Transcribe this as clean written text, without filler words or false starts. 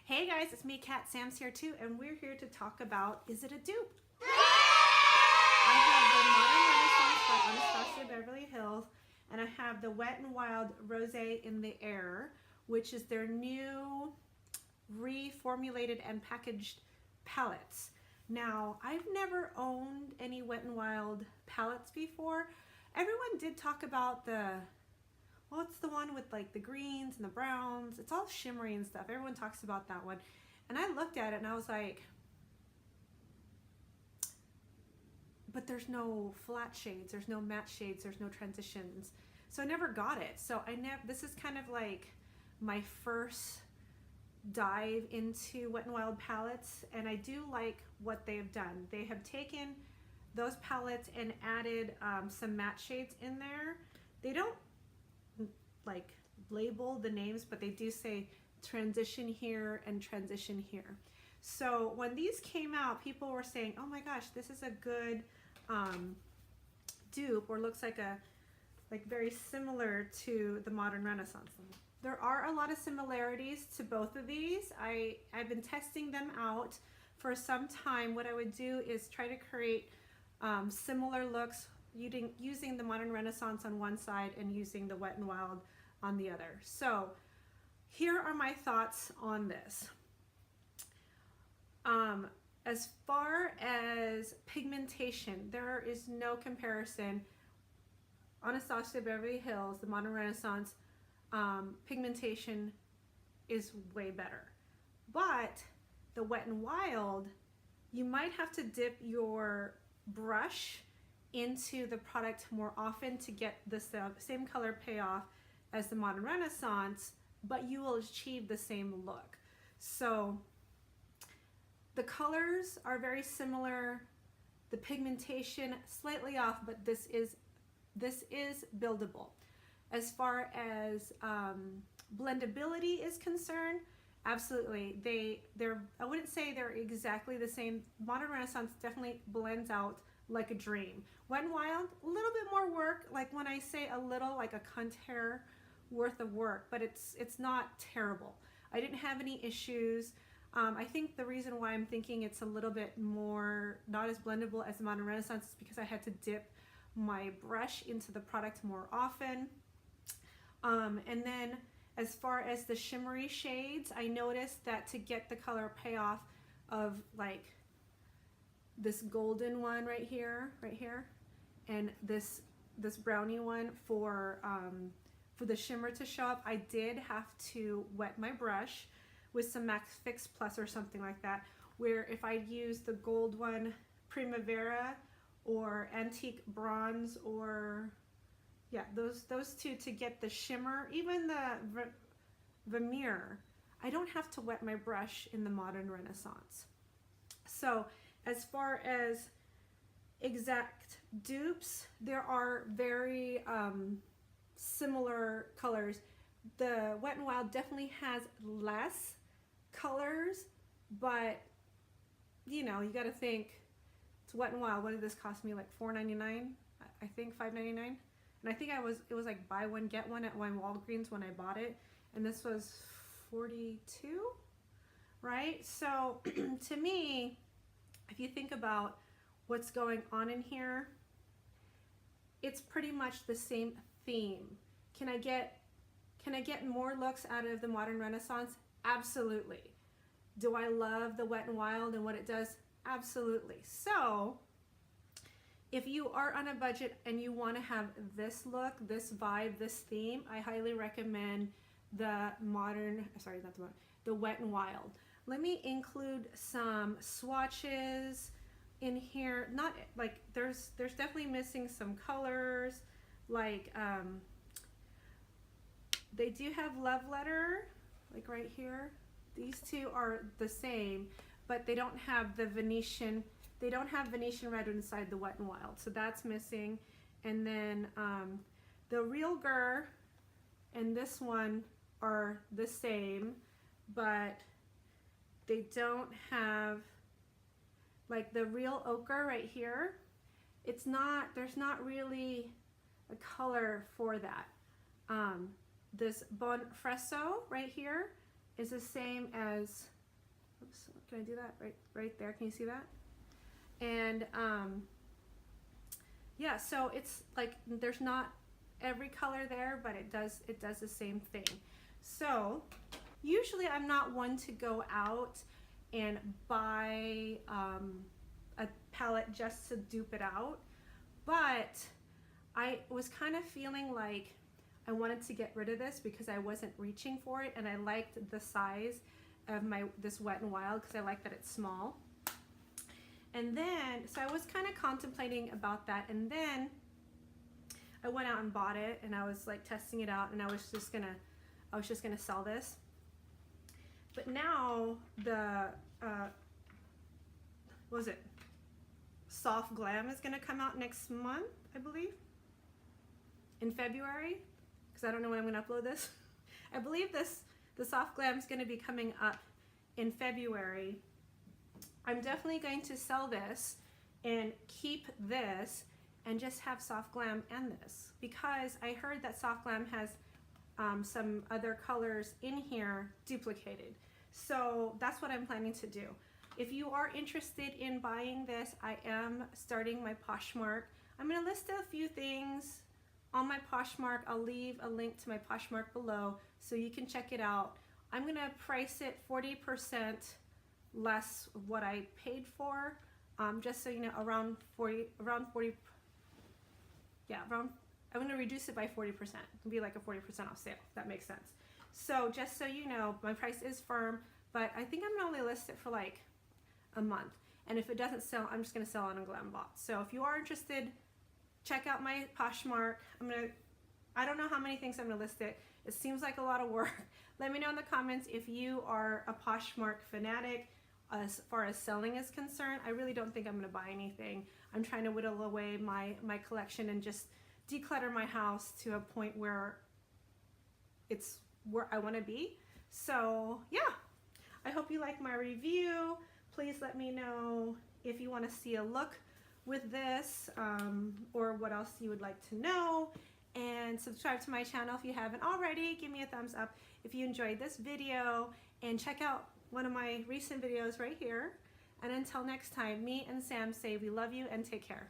Hey guys, it's me, Kat. Sam's here too, and we're here to talk about, is it a dupe? I have the Modern Renaissance by Anastasia Beverly Hills, and I have the Wet n Wild Rosé in the Air, which is their new reformulated and packaged palettes. Now, I've never owned any Wet n Wild palettes before. Everyone did talk about well, it's the one with like the greens and the browns. It's all shimmery and stuff. Everyone talks about that one. And I looked at it and I was like, but there's no flat shades, there's no matte shades, there's no transitions. So I never got it. So this is kind of like my first dive into Wet n Wild palettes, and I do like what they have done. They have taken those palettes and added some matte shades in there. They don't like label the names, but they do say transition here and transition here. So when these came out, people were saying, oh my gosh, this is a good dupe, or looks like very similar to the Modern Renaissance. There are a lot of similarities to both of these. I've been testing them out for some time. What I would do is try to create similar looks using the Modern Renaissance on one side and using the Wet n Wild on the other. So here are my thoughts on this. As far as pigmentation, there is no comparison. Anastasia Beverly Hills, the Modern Renaissance, pigmentation is way better. But the Wet n Wild, you might have to dip your brush into the product more often to get the same color payoff as the Modern Renaissance, but you will achieve the same look. So the colors are very similar, the pigmentation slightly off, but this is buildable. As far as blendability is concerned, absolutely. I wouldn't say they're exactly the same. Modern Renaissance definitely blends out like a dream. Wet n Wild, a little bit more work. Like when I say a little, like a cunt hair worth of work, but it's not terrible. I didn't have any issues. I think the reason why I'm thinking it's a little bit more not as blendable as the Modern Renaissance is because I had to dip my brush into the product more often. And then as far as the shimmery shades, I noticed that to get the color payoff of like this golden one right here, and this brownie one for the shimmer to show up, I did have to wet my brush with some Max Fix Plus or something like that, where if I use the gold one, Primavera or Antique Bronze, or yeah, those two to get the shimmer, even the Vermeer, I don't have to wet my brush in the Modern Renaissance. So as far as exact dupes, there are very similar colors. The Wet n Wild definitely has less colors, but you know, you got to think, it's Wet n Wild. What did this cost me? Like $4.99? I think $5.99. And I think it was like buy one get one at Walgreens when I bought it, and this was $42, right? So to me, if you think about what's going on in here, it's pretty much the same theme. Can I get more looks out of the Modern Renaissance? Absolutely. Do I love the Wet n Wild and what it does? Absolutely. So if you are on a budget and you want to have this look, this vibe, this theme, I highly recommend the Wet n Wild. Let me include some swatches in here. Not like there's definitely missing some colors. Like they do have Love Letter, like right here. These two are the same, but they don't have the Venetian. They don't have Venetian red inside the Wet n Wild, so that's missing. And then the Real Gur and this one are the same, but they don't have like the Real Ochre right here. There's not really a color for that. This Bon Fresco right here is the same as, oops, can I do that? Right there, can you see that? And yeah, so it's like there's not every color there, but it does the same thing. So usually I'm not one to go out and buy a palette just to dupe it out, but I was kind of feeling like I wanted to get rid of this because I wasn't reaching for it, and I liked the size of this Wet n Wild because I like that it's small. And then, so I was kind of contemplating about that, and then I went out and bought it, and I was like testing it out, and I was just gonna sell this. But now the what was it? Soft Glam is gonna come out next month, I believe, in February, because I don't know when I'm gonna upload this. I believe the Soft Glam is gonna be coming up in February. I'm definitely going to sell this and keep this and just have Soft Glam and this, because I heard that Soft Glam has some other colors in here duplicated. So that's what I'm planning to do. If you are interested in buying this, I am starting my Poshmark. I'm going to list a few things on my Poshmark. I'll leave a link to my Poshmark below so you can check it out. I'm going to price it 40% less what I paid for, just so you know, around 40, yeah, around, I'm going to reduce it by 40%. It'll be like a 40% off sale, if that makes sense. So just so you know, my price is firm, but I think I'm going to only list it for like a month. And if it doesn't sell, I'm just going to sell it on GlamBot. So if you are interested, check out my Poshmark. I don't know how many things I'm going to list it. It seems like a lot of work. Let me know in the comments if you are a Poshmark fanatic. As far as selling is concerned, I really don't think I'm going to buy anything. I'm trying to whittle away my collection and just declutter my house to a point where it's where I want to be. So yeah, I hope you like my review. Please let me know if you want to see a look with this, or what else you would like to know. And subscribe to my channel if you haven't already. Give me a thumbs up if you enjoyed this video, and check out one of my recent videos right here. And until next time, me and Sam say we love you and take care.